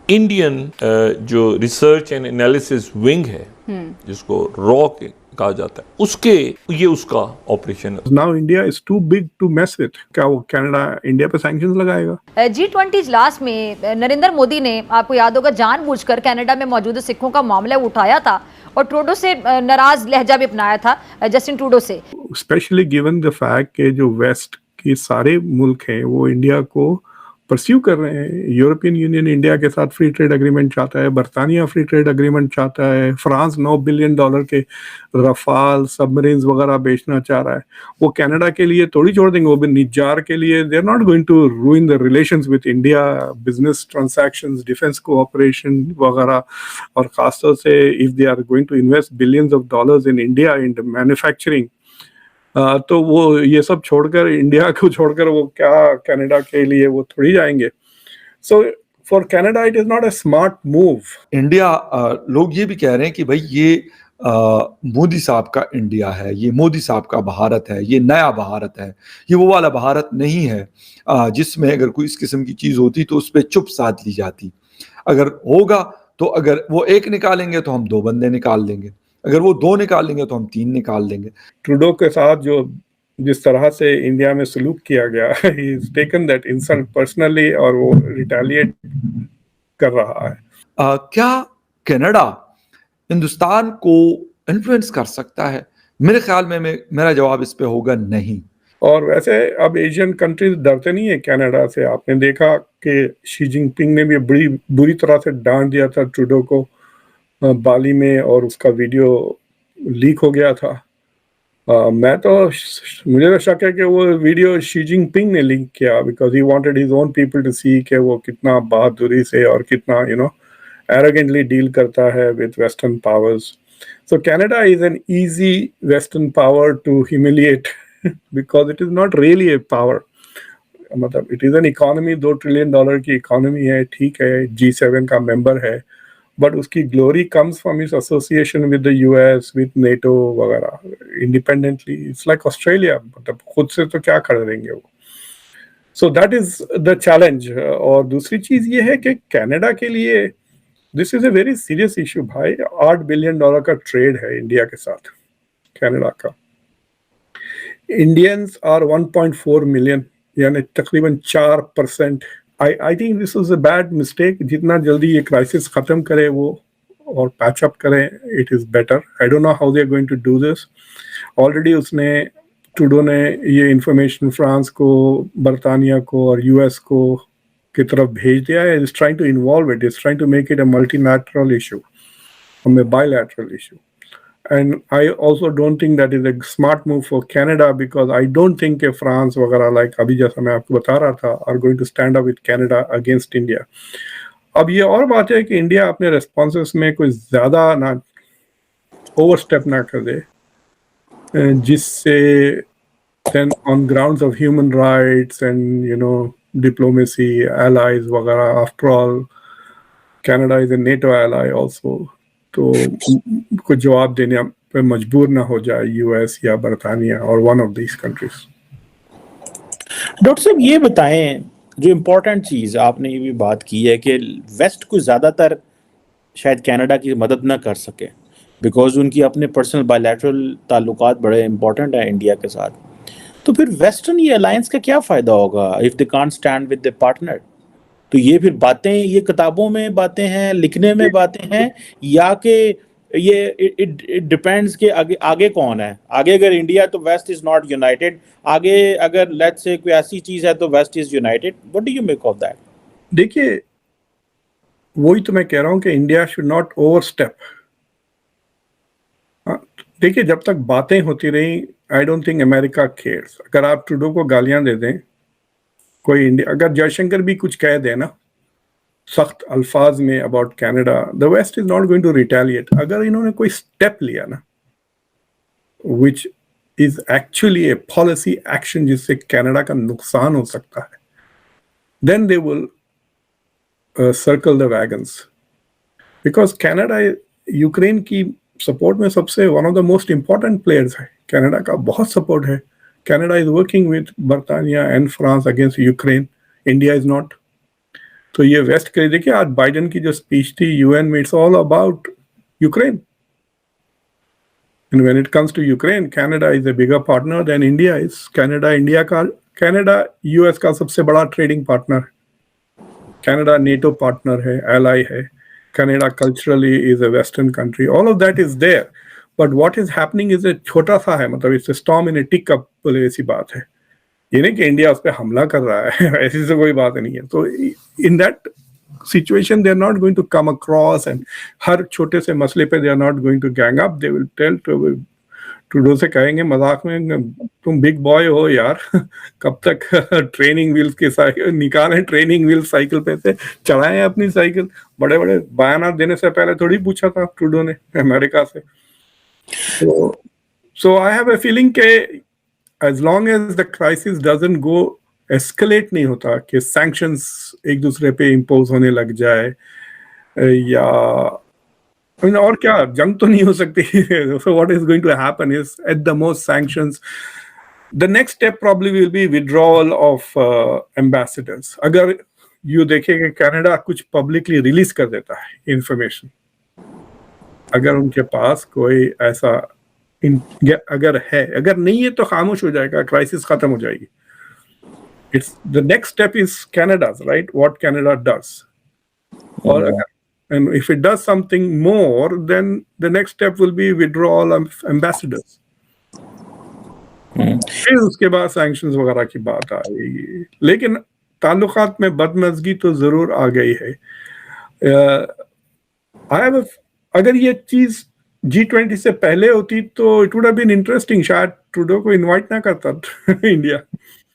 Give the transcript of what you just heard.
Indian जो research and analysis wing है, जिसको रॉ कहा जाता है, उसके ये उसका ऑपरेशन है। Now India is too big to mess with. क्या वो कनाडा इंडिया पे सैंक्शंस लगाएगा? G20 इजलास में नरेंद्र मोदी ने, आपको याद होगा, जानबूझकर कनाडा में मौजूद सिखों का मामला उठाया था और ट्रूडो से नाराज लहजा भी अपनाया था, जस्टिन ट्रूडो से। स्पेशली गिवन द फैक्ट कि जो वेस्ट के सारे मुल्क हैं वो इंडिया को परस्यू कर रहे हैं। यूरोपियन यूनियन इंडिया के साथ फ्री ट्रेड एग्रीमेंट चाहता है, बरतानिया फ्री ट्रेड एग्रीमेंट चाहता है, फ्रांस $9 बिलियन के रफाल सबमरीन्स वगैरह बेचना चाह रहा है। वो कनाडा के लिए थोड़ी छोड़ देंगे, वो भी निजार के लिए। They are not going to ruin the relations with India, business transactions, defence cooperation वगैरह। और खासतौर से if they are going to invest billions of dollars in India in manufacturing, तो वो ये सब छोड़कर, इंडिया को छोड़कर वो क्या कनाडा के लिए वो थोड़ी जाएंगे। So for Canada it is not a smart move. India, लोग ये भी कह रहे हैं कि भाई ये मोदी साहब का इंडिया है, ये मोदी साहब का भारत है, ये नया भारत है, ये वो वाला भारत नहीं है जिसमें अगर कोई इस किस्म की चीज होती तो उस पर चुप साध ली जाती। अगर होगा तो अगर वो एक निकालेंगे तो हम 2 बंदे निकाल देंगे, अगर वो 2 निकालेंगे तो हम 3 निकाल देंगे। ट्रूडो के साथ जो जिस तरह से इंडिया में सलूक किया गया, he is taken that insult personally और वो रिटेलिएट कर रहा है। क्या कनाडा हिंदुस्तान को इन्फ्लुएंस कर सकता है? मेरे ख्याल में मेरा जवाब इस पे होगा नहीं। और वैसे अब एशियन कंट्रीज डरते नहीं है कनाडा से। आपने देखा कि शी जिनपिंग ने भी बड़ी बुरी तरह से डांट दिया था ट्रूडो को बाली में, और उसका वीडियो लीक हो गया था। मुझे तो शक है कि वो वीडियो शी जिनपिंग ने लीक किया, because he wanted his own people to see कि वो कितना बहादुरी से और कितना एरोगेंटली डील करता है with western powers. So Canada is an easy western power to humiliate because it is not really a power. मतलब it is an economy, $2 trillion की इकोनॉमी है, ठीक है, G7 का मेंबर है, बट उसकी glory comes from its association with the US, with NATO वगैरह। Independently it's like Australia, मतलब खुद से तो क्या कर देंगे वो। So that is the challenge. और दूसरी चीज ये है कि कनाडा के लिए this is a very serious issue भाई। $8 बिलियन का ट्रेड है इंडिया के साथ कनाडा का। इंडियंस आर 1.4 मिलियन, यानी तकरीबन 4%। I think this was a bad mistake. जितना जल्दी ये क्राइसिस खत्म करे वो और पैच अप करें, it is better. I don't know how they are going to do this. Already उसने ट्रूडो ने ये इंफॉर्मेशन फ्रांस को, बरतानिया को और US को की तरफ भेज दिया है. Is trying to involve it. Is trying to make it a multilateral issue from a bilateral issue. And I also don't think that is a smart move for Canada, because I don't think कि France वगैरह, like अभी जैसा मैं आपको बता रहा था, are going to stand up with Canada against India. अब ये और बात है कि इंडिया अपने रेस्पॉन्सेस में कोई ज़्यादा ना ओवरस्टेप ना कर दे, जिससे then on grounds of human rights and diplomacy, allies वगैरह, after all Canada is a NATO ally also, तो कुछ जवाब देने पे मजबूर ना हो जाए US या बरतानिया और one of these countries. Doctor साहब ये बताएं, जो इम्पोर्टेंट चीज़ आपने ये भी बात की है कि वेस्ट को ज़्यादातर शायद कनाडा की मदद ना कर सके बिकॉज उनकी अपने पर्सनल बायलैटरल ताल्लुकात बड़े इंपॉर्टेंट हैं इंडिया के साथ, तो फिर वेस्टर्न ये अलायंस का क्या फ़ायदा होगा if they can't stand with the partner? तो ये फिर बातें, ये किताबों में बातें हैं, लिखने में बातें हैं, या कि ये इट डिपेंड्स कि आगे कौन है? आगे अगर इंडिया तो वेस्ट इज नॉट यूनाइटेड, आगे अगर लेट्स से कोई ऐसी चीज है तो West is united. What do you make of that? देखिए, वही तो मैं कह रहा हूँ कि इंडिया शुड नॉट ओवरस्टेप। देखिए, जब तक बातें होती रही, I don't think America cares. अगर आप ट्रूडो को गालियां दे दें, कोई इंडिया, अगर जयशंकर भी कुछ कह दे ना सख्त अल्फाज में about Canada, the West is not going to retaliate. अगर इन्होंने कोई स्टेप लिया ना which is actually a policy action जिससे कनाडा का नुकसान हो सकता है, then they will circle the wagons, because Canada Ukraine की सपोर्ट में सबसे one of the most important players है। कनाडा का बहुत सपोर्ट है। Canada is working with Britannia and France against Ukraine. India is not. तो ये वेस्ट के, देखिए आज बाइडेन की जो स्पीच थी यूएन में, it's all about Ukraine. And when it comes to Ukraine, Canada is a bigger partner than India is. Canada US का सबसे बड़ा ट्रेडिंग पार्टनर है. Canada NATO पार्टनर है, ally है. Canada culturally is a Western country. All of that is there. But what is happening is a छोटा सा है, मतलब it's a storm in a teacup, बोले ऐसी बात है. ये नहीं कि इंडिया उस पर हमला कर रहा है, ऐसी तो कोई बात नहीं है. तो in that situation they are not going to come across and हर छोटे से मसले पे they are not going to gang up. They will tell Trudeau से कहेंगे मजाक में, तुम बिग बॉय हो यार, कब तक ट्रेनिंग व्हील्स के साइकिल निकालें, ट्रेनिंग व्हील साइकिल पे से चलाएं अपनी साइकिल. बड़े बड़े बयान देने से पहले थोड़ी पूछा था ट्रूडो ने अमेरिका से. So I have a feeling के as long as the crisis doesn't go escalate, नहीं होता कि सैंक्शंस एक दूसरे पे इम्पोज होने लग जाए, या और क्या, जंग तो नहीं हो सकती. So what is going to happen is at the most sanctions. The next step probably will be withdrawal of ambassadors. अगर यू देखेंगे कनाडा कुछ पब्लिकली रिलीज कर देता है इंफॉर्मेशन, अगर उनके पास कोई ऐसा अगर है, अगर नहीं है तो खामोश हो जाएगा, क्राइसिस खत्म हो जाएगी. It's the next step is Canada's, right? What Canada does. और अगर, and if it does something more, then the next step will be withdrawal of ambassadors. फिर उसके बाद सैंक्शंस वगैरह की बात आएगी. लेकिन ताल्लुकात में बदमज़गी तो जरूर आ गई है. अगर ये चीज G20 से पहले होती तो it would have been interesting. शायद ट्रूडो को इनवाइट ना करता इंडिया.